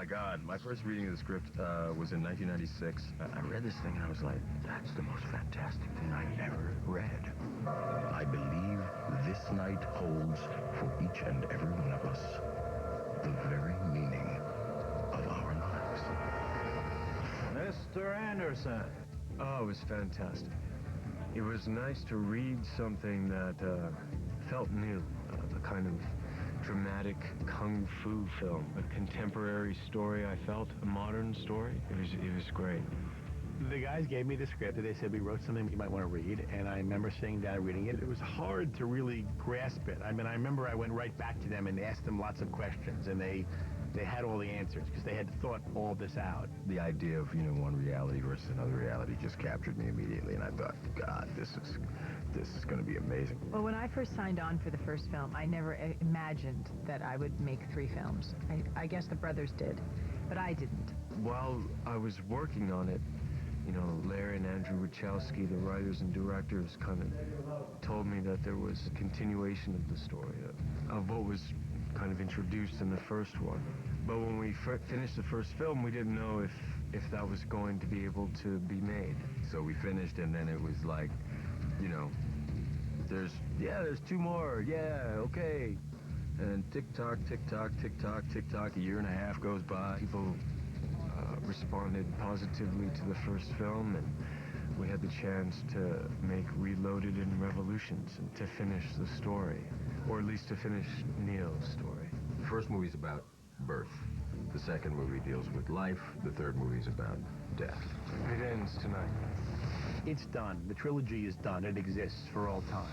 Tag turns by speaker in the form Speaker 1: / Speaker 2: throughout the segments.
Speaker 1: God. My first reading of the script was in 1996. I read this thing and I was like, that's the most fantastic thing I ever read. I believe this night holds for each and every one of us the very meaning of our lives.
Speaker 2: Mr. Anderson.
Speaker 3: Oh, it was fantastic. It was nice to read something that felt new, a kind of dramatic kung fu film, a contemporary story. I felt a modern story. It was great.
Speaker 2: The guys gave me the script. They said we wrote something you might want to read, and I remember sitting down and reading it. It was hard to really grasp it. I mean, I remember I went right back to them and asked them lots of questions, and they had all the answers because they had thought all this out.
Speaker 1: The idea of, one reality versus another reality just captured me immediately, and I thought, God, this is going to be amazing.
Speaker 4: Well, when I first signed on for the first film, I never imagined that I would make 3 films. I guess the brothers did, but I didn't.
Speaker 3: While I was working on it, Larry and Andrew Wachowski, the writers and directors, kind of told me that there was a continuation of the story, of what was kind of introduced in the first one. But when we finished the first film, we didn't know if that was going to be able to be made.
Speaker 1: So we finished, and then it was like, there's 2 more, okay. And tick-tock, tick-tock, tick-tock, tick-tock, a year and a half goes by.
Speaker 3: People responded positively to the first film, and we had the chance to make Reloaded and Revolutions and to finish the story, or at least to finish Neo's story.
Speaker 1: The first movie's about birth. The second movie deals with life. The third movie's about death.
Speaker 3: It ends tonight.
Speaker 2: It's done. The trilogy is done. It exists for all time.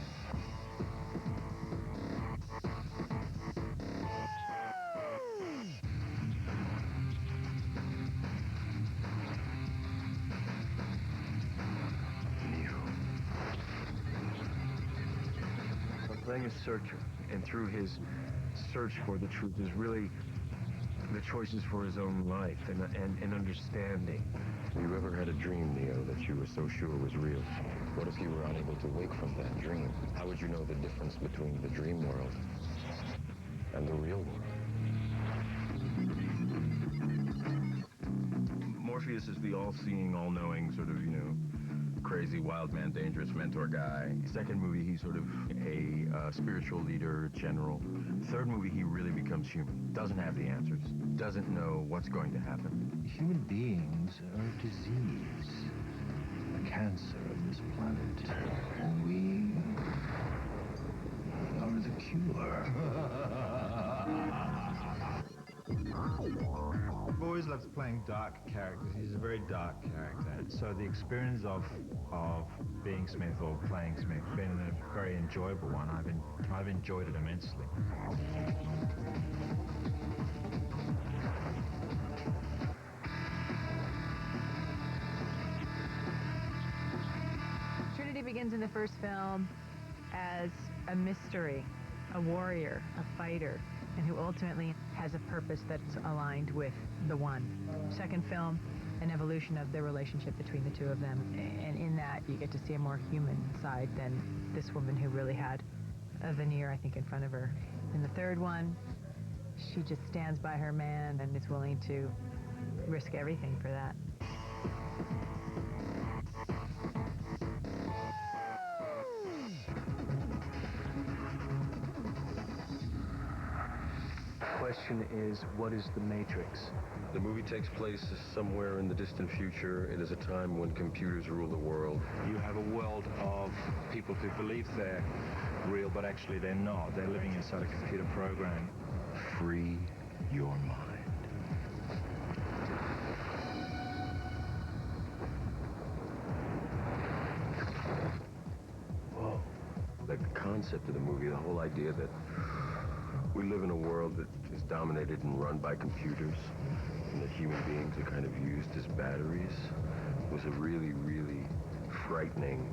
Speaker 3: Playing a searcher, and through his search for the truth is really the choices for his own life and understanding.
Speaker 1: You ever had a dream, Neo, that you were so sure was real? What if you were unable to wake from that dream? How would you know the difference between the dream world and the real world? Morpheus is the all-seeing, all-knowing sort of, crazy, wild man, dangerous mentor guy. Second movie, he's sort of a spiritual leader, general. Third movie, he really becomes human. Doesn't have the answers. Doesn't know what's going to happen.
Speaker 5: Human beings are a disease, a cancer of this planet. And we are the cure.
Speaker 6: I've always loved playing dark characters. He's a very dark character. So the experience of being Smith or playing Smith has been a very enjoyable one. I've enjoyed it immensely.
Speaker 4: Trinity begins in the first film as a mystery, a warrior, a fighter, and who ultimately has a purpose that's aligned with the one. Second film, an evolution of the relationship between the two of them, and in that you get to see a more human side than this woman who really had a veneer, I think, in front of her. In the third one, she just stands by her man and is willing to risk everything for that.
Speaker 3: The question is, what is the Matrix?
Speaker 1: The movie takes place somewhere in the distant future. It is a time when computers rule the world.
Speaker 6: You have a world of people who believe they're real, but actually they're not. They're living inside a computer program.
Speaker 1: Free your mind. Whoa. The concept of the movie, the whole idea that we live in a world that is dominated and run by computers, and that human beings are kind of used as batteries, was a really, really frightening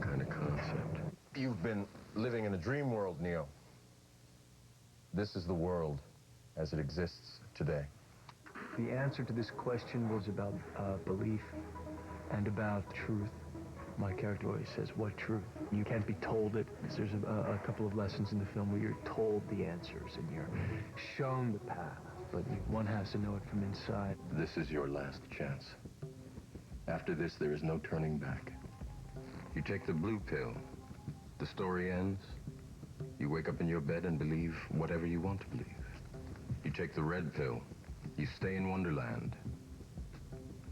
Speaker 1: kind of concept. You've been living in a dream world, Neo. This is the world as it exists today.
Speaker 3: The answer to this question was about belief and about truth. My character always says, what truth? You can't be told it. There's a couple of lessons in the film where you're told the answers and you're shown the path. but one has to know it from inside.
Speaker 1: This is your last chance. After this, there is no turning back. You take the blue pill, the story ends. You wake up in your bed and believe whatever you want to believe. You take the red pill, you stay in Wonderland,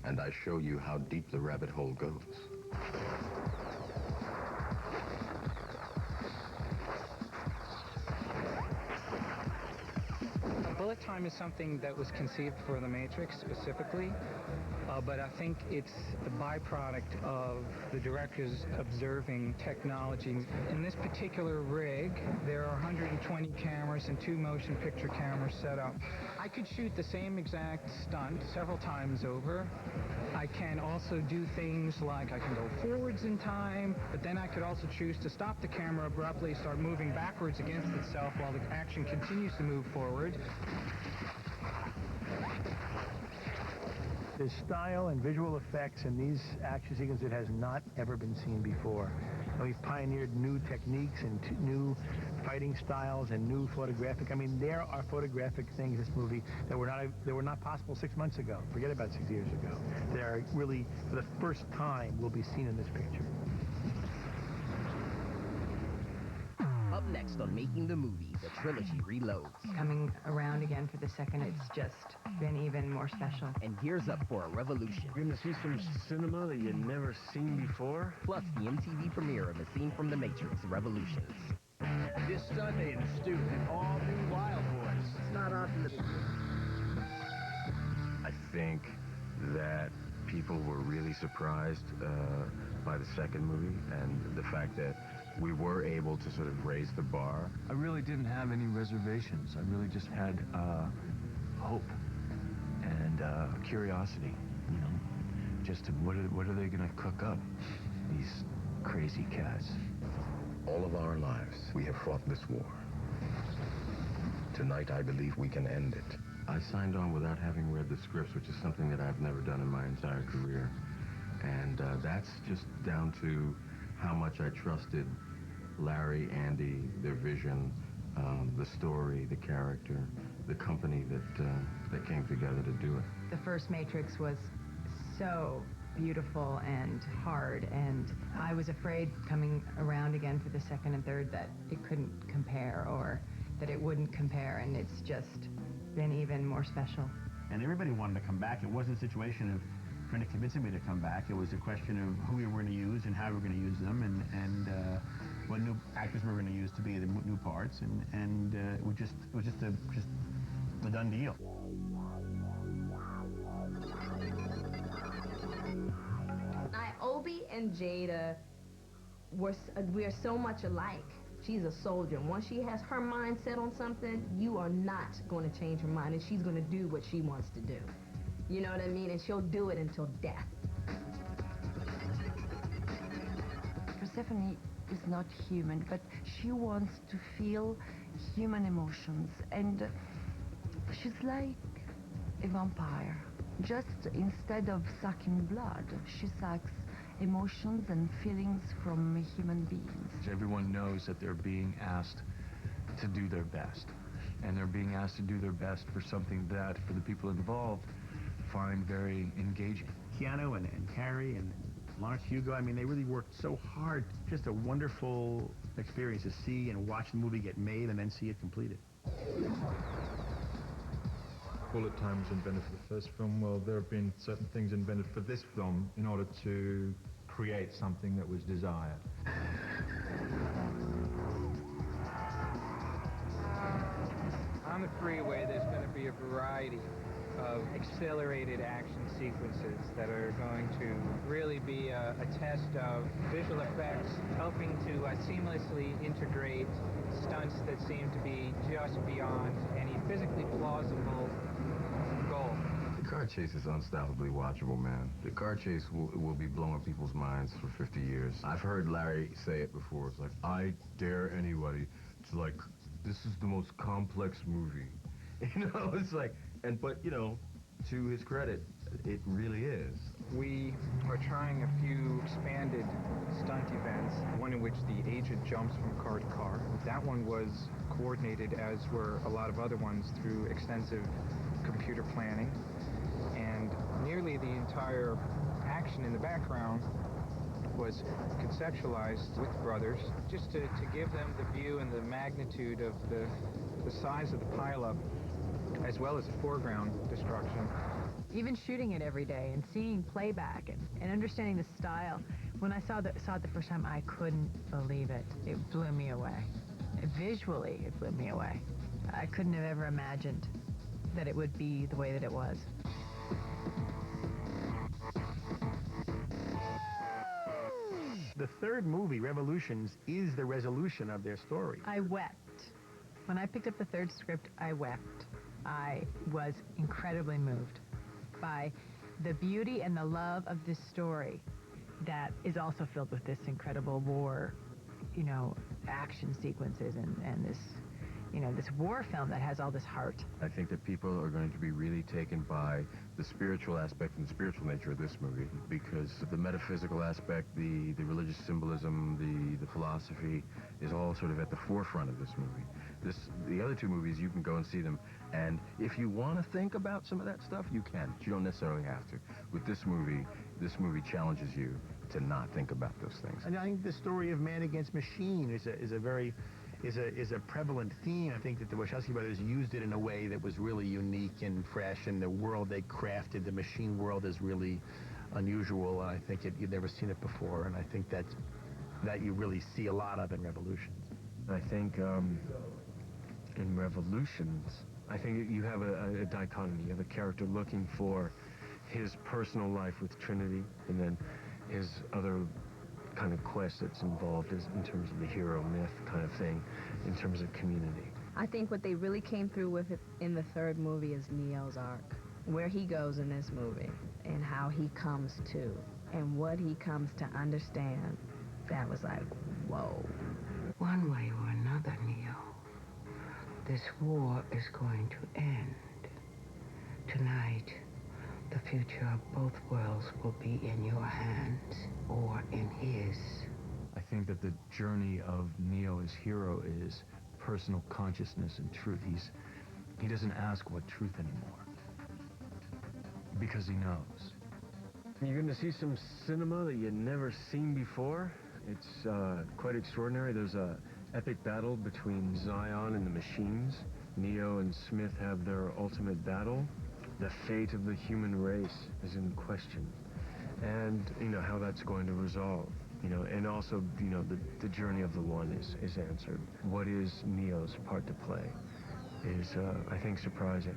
Speaker 1: and I show you how deep the rabbit hole goes.
Speaker 7: Bullet time is something that was conceived for The Matrix specifically, but I think it's the byproduct of the directors observing technology. In this particular rig, there are 120 cameras and 2 motion picture cameras set up. I could shoot the same exact stunt several times over. I can also do things like I can go forwards in time, but then I could also choose to stop the camera abruptly, start moving backwards against itself while the action continues to move forward.
Speaker 2: There's style and visual effects in these action sequences that has not ever been seen before. And we've pioneered new techniques and new fighting styles and new photographic. I mean, there are photographic things in this movie that were not possible 6 months ago. Forget about 6 years ago. They are really, for the first time, will be seen in this picture.
Speaker 8: Up next on Making the Movie, the trilogy reloads.
Speaker 4: Coming around again for the second, it's just been even more special.
Speaker 8: And gears up for a revolution.
Speaker 3: You're gonna see some cinema that you've never seen before.
Speaker 8: Plus the MTV premiere of a scene from The Matrix, Revolutions.
Speaker 2: This Sunday in the Stoop, an all-new Wild Boys.
Speaker 8: It's not often that...
Speaker 1: I think that people were really surprised by the second movie and the fact that we were able to sort of raise the bar.
Speaker 3: I really didn't have any reservations. I really just had hope and curiosity, you know, just to, what are they gonna cook up, these crazy cats?
Speaker 1: All of our lives, we have fought this war. Tonight, I believe we can end it. I signed on without having read the scripts, which is something that I've never done in my entire career. And that's just down to how much I trusted Larry, Andy, their vision, the story, the character, the company that came together to do it.
Speaker 4: The first Matrix was so beautiful and hard, and I was afraid coming around again for the second and third that it couldn't compare or that it wouldn't compare, and it's just been even more special.
Speaker 2: And everybody wanted to come back. It wasn't a situation of trying to convince me to come back. It was a question of who we were going to use and how we were going to use them, and what new actors we were going to use to be the new parts, and it was just a done deal.
Speaker 9: Obi and Jada we are so much alike. She's a soldier. Once she has her mind set on something, you are not going to change her mind, and she's going to do what she wants to do. You know what I mean? And she'll do it until death.
Speaker 10: Persephone is not human, but she wants to feel human emotions, and she's like a vampire. Just instead of sucking blood, she sucks emotions and feelings from human beings.
Speaker 3: Everyone knows that they're being asked to do their best, and they're being asked to do their best for something that, for the people involved, find very engaging.
Speaker 2: Keanu and Carrie and Lawrence Hugo, I mean, they really worked so hard. Just a wonderful experience to see and watch the movie get made and then see it completed.
Speaker 6: Bullet time was invented for the first film. Well, there have been certain things invented for this film in order to create something that was desired.
Speaker 7: On the freeway, there's going to be a variety of accelerated action sequences that are going to really be a test of visual effects, helping to seamlessly integrate stunts that seem to be just beyond any physically plausible goal.
Speaker 1: The car chase is unstoppably watchable, man. The car chase will be blowing people's minds for 50 years. I've heard Larry say it before. It's like, I dare anybody to, like, this is the most complex movie. You know, it's like, but, you know, to his credit, it really is.
Speaker 7: We are trying a few expanded stunt events, one in which the agent jumps from car to car. That one was coordinated, as were a lot of other ones, through extensive computer planning, and nearly the entire action in the background was conceptualized with brothers, just to give them the view and the magnitude of the size of the pileup, as well as the foreground destruction.
Speaker 4: Even shooting it every day and seeing playback and understanding the style, when I saw it the first time, I couldn't believe it. It blew me away. Visually, it blew me away. I couldn't have ever imagined that it would be the way that it was.
Speaker 2: The third movie, Revolutions, is the resolution of their story.
Speaker 4: I wept. When I picked up the third script, I wept. I was incredibly moved by the beauty and the love of this story that is also filled with this incredible war, action sequences and this, this war film that has all this heart.
Speaker 1: I think that people are going to be really taken by the spiritual aspect and the spiritual nature of this movie, because the metaphysical aspect, the religious symbolism, the philosophy is all sort of at the forefront of this movie. The other two movies, you can go and see them, and if you want to think about some of that stuff, you can. You don't necessarily have to. With this movie challenges you to not think about those things.
Speaker 2: And I think the story of man against machine is a prevalent theme. I think that the Wachowski brothers used it in a way that was really unique and fresh, and the world they crafted, the machine world, is really unusual, and I think you've never seen it before, and I think that you really see a lot of in Revolutions.
Speaker 3: I think in Revolutions, I think you have a dichotomy. You have a character looking for his personal life with Trinity, and then his other kind of quest that's involved is in terms of the hero myth kind of thing, in terms of community.
Speaker 9: I think what they really came through with it in the third movie is Neo's arc, where he goes in this movie and how he comes to and what he comes to understand. That was like, whoa.
Speaker 11: One way or another, Neo, this war is going to end. Tonight, the future of both worlds will be in your hands or in his.
Speaker 3: I think that the journey of Neo as hero is personal consciousness and truth. He doesn't ask what truth anymore, because he knows. You're going to see some cinema that you've never seen before. It's quite extraordinary. There's a epic battle between Zion and the machines. Neo and Smith have their ultimate battle. The fate of the human race is in question, and how that's going to resolve. And also the journey of the one is answered. What is Neo's part to play is I think surprising.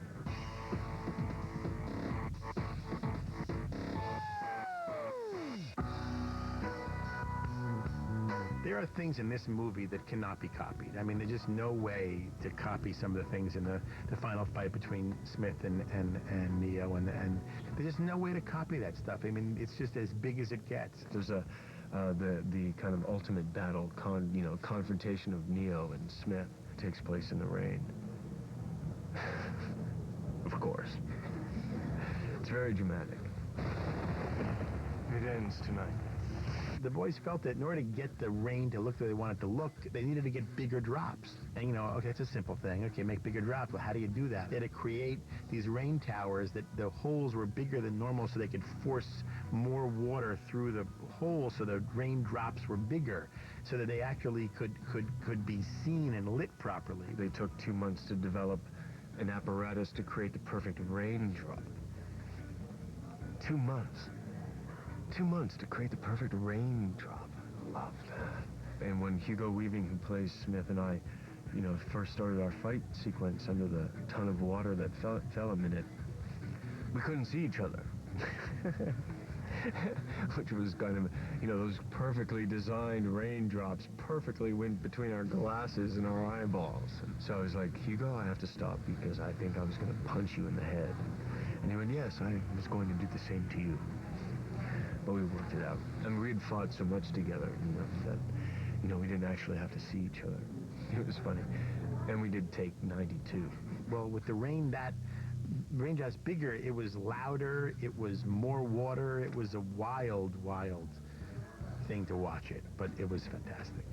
Speaker 2: There are things in this movie that cannot be copied. I mean, there's just no way to copy some of the things in the final fight between Smith and Neo, and there's just no way to copy that stuff. I mean, it's just as big as it gets.
Speaker 3: There's the kind of ultimate battle, confrontation of Neo and Smith takes place in the rain. Of course. It's very dramatic. It ends tonight.
Speaker 2: The boys felt that in order to get the rain to look the way they wanted it to look, they needed to get bigger drops. And, okay, it's a simple thing. Okay, make bigger drops. Well, how do you do that? They had to create these rain towers that the holes were bigger than normal so they could force more water through the hole so the raindrops were bigger, so that they actually could be seen and lit properly.
Speaker 3: They took 2 months to develop an apparatus to create the perfect raindrop. 2 months. 2 months to create the perfect raindrop. I love that. And when Hugo Weaving, who plays Smith, and I, first started our fight sequence under the ton of water that fell a minute, we couldn't see each other. Which was kind of, those perfectly designed raindrops perfectly went between our glasses and our eyeballs. So I was like, Hugo, I have to stop because I think I was going to punch you in the head. And he went, yes, I was going to do the same to you. But we worked it out. And we had fought so much together, that, we didn't actually have to see each other. It was funny. And we did take 92.
Speaker 2: Well, with the raindrops bigger, it was louder, it was more water, it was a wild, wild thing to watch it, but it was fantastic.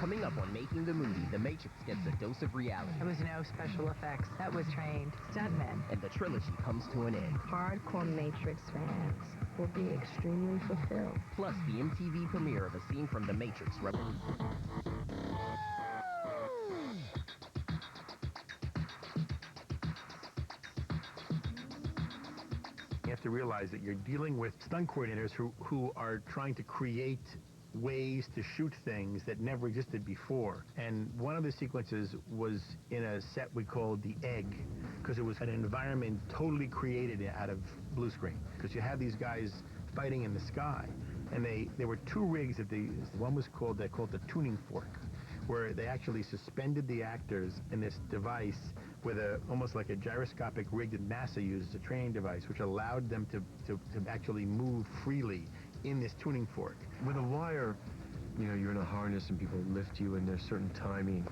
Speaker 8: Coming up on Making the Movie, The Matrix gets a dose of reality.
Speaker 4: There was no special effects. That was trained stuntmen.
Speaker 8: And the trilogy comes to an end.
Speaker 9: Hardcore Matrix fans will be extremely fulfilled.
Speaker 8: Plus, the MTV premiere of a scene from The Matrix Revolution.
Speaker 2: You have to realize that you're dealing with stunt coordinators who are trying to create ways to shoot things that never existed before. And one of the sequences was in a set we called The Egg, because it was an environment totally created out of blue screen. Because you had these guys fighting in the sky, and there were two rigs that one was called the tuning fork, where they actually suspended the actors in this device with almost like a gyroscopic rig that NASA uses, a training device, which allowed them to actually move freely in this tuning fork.
Speaker 3: With a wire, you're in a harness and people lift you and there's certain timing.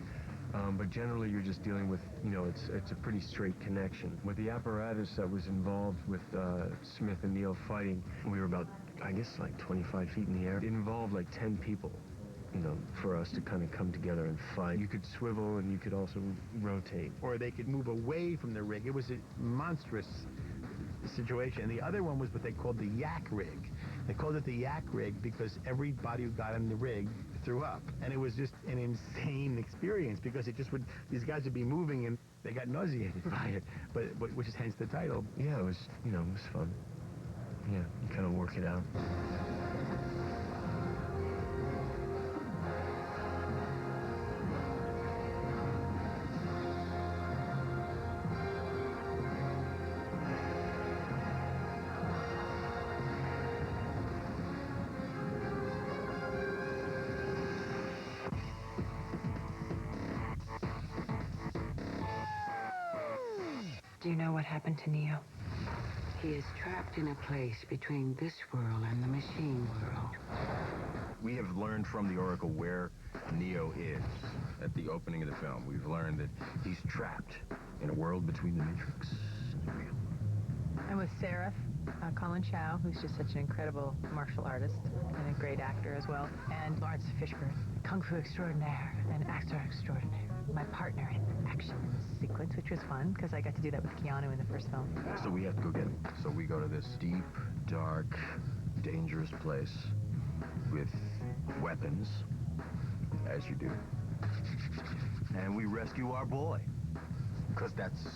Speaker 3: But generally you're just dealing with, it's a pretty straight connection. With the apparatus that was involved with Smith and Neo fighting, we were about, I guess, like 25 feet in the air. It involved like 10 people, for us to kind of come together and fight. You could swivel and you could also rotate.
Speaker 2: Or they could move away from the rig. It was a monstrous situation. And the other one was what they called the yak rig. They called it the yak rig because everybody who got in the rig threw up. And it was just an insane experience because these guys would be moving and they got nauseated by it, but which is hence the title.
Speaker 3: Yeah, it was fun. Yeah, you kind of work it out.
Speaker 11: Do you know what happened to Neo? He is trapped in a place between this world and the machine world.
Speaker 1: We have learned from the Oracle where Neo is at the opening of the film. We've learned that he's trapped in a world between the Matrix and the real.
Speaker 4: I'm with Seraph, Colin Chow, who's just such an incredible martial artist and a great actor as well, and Lawrence Fishburne, kung fu extraordinaire and actor extraordinaire. My partner in action in this sequence, which was fun because I got to do that with Keanu in the first film.
Speaker 1: So we have to go get him. So we go to this deep, dark, dangerous place with weapons, as you do. And we rescue our boy, because that's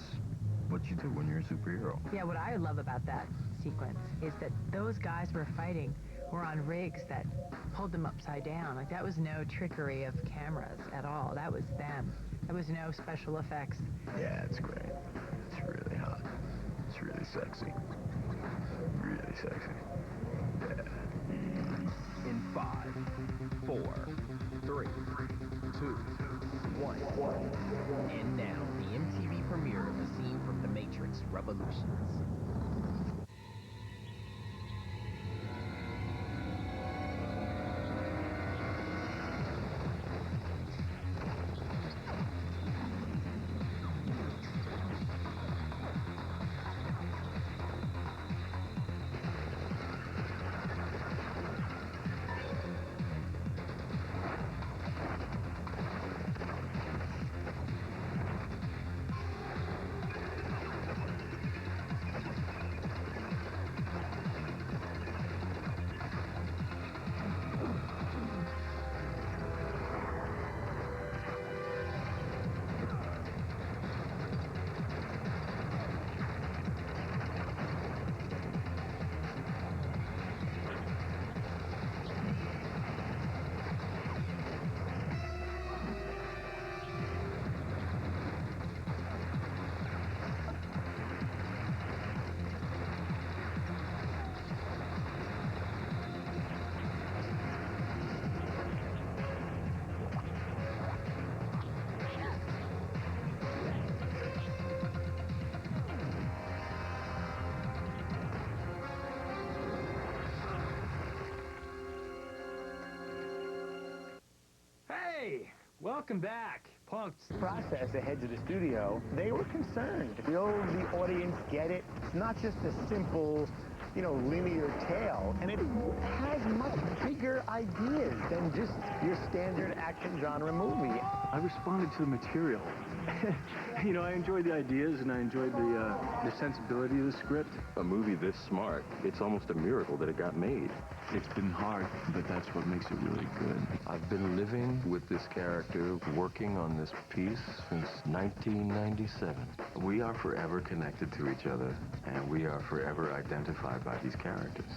Speaker 1: what you do when you're a superhero.
Speaker 4: Yeah, what I love about that sequence is that those guys were fighting were on rigs that pulled them upside down. Like, that was no trickery of cameras at all. That was them. There was no special effects.
Speaker 1: Yeah, it's great. It's really hot. It's really sexy. Really sexy. Yeah.
Speaker 8: In 5, 4, 3, 2, 1. And now, the MTV premiere of a scene from The Matrix Revolutions.
Speaker 12: Welcome back. Punk's process to head to the studio, they were concerned. Will the audience get it? It's not just a simple
Speaker 13: linear tale, and it has much bigger ideas than just your standard action genre movie.
Speaker 14: I responded to the material. I enjoyed the ideas and I enjoyed the sensibility of the script.
Speaker 1: A movie this smart, it's almost a miracle that it got made.
Speaker 14: It's been hard, but that's what makes it really good.
Speaker 1: I've been living with this character, working on this piece since 1997. We are forever connected to each other, and we are forever identified by these characters.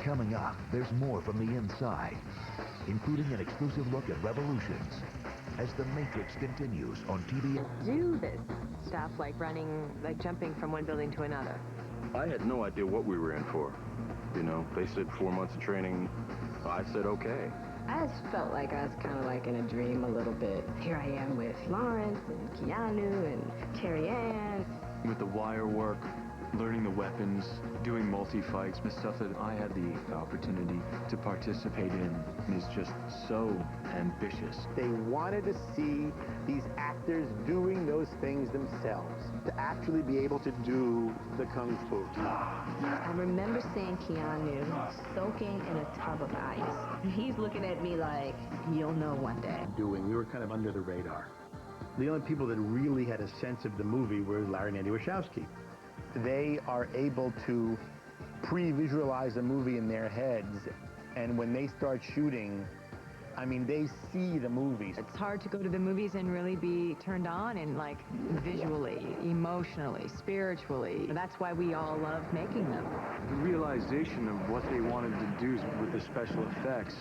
Speaker 15: Coming up, there's more from the inside, including an exclusive look at Revolutions, as The Matrix continues on TBS.
Speaker 16: Do this stuff like jumping from one building to another.
Speaker 1: I had no idea what we were in for. They said 4 months of training. I said, okay.
Speaker 9: I just felt like I was kind of like in a dream a little bit. Here I am with Lawrence and Keanu and Carrie Ann.
Speaker 14: With the wire work, learning the weapons, doing multi-fights, the stuff that I had the opportunity to participate in is just so ambitious.
Speaker 13: They wanted to see these actors doing those things themselves, to actually be able to do the kung fu.
Speaker 9: I remember seeing Keanu soaking in a tub of ice. He's looking at me like, you'll know one day.
Speaker 2: We were kind of under the radar. The only people that really had a sense of the movie were Larry and Andy Wachowski.
Speaker 13: They are able to pre-visualize a movie in their heads, and when they start shooting, they see the movies.
Speaker 4: It's hard to go to the movies and really be turned on and visually, emotionally, spiritually. That's why we all love making them.
Speaker 14: The realization of what they wanted to do with the special effects,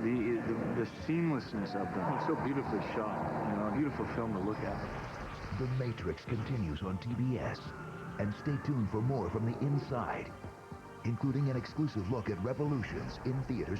Speaker 14: the seamlessness of them. It's so beautifully shot, a beautiful film to look at.
Speaker 15: The Matrix continues on TBS, and stay tuned for more from the inside, including an exclusive look at Revolutions in theaters.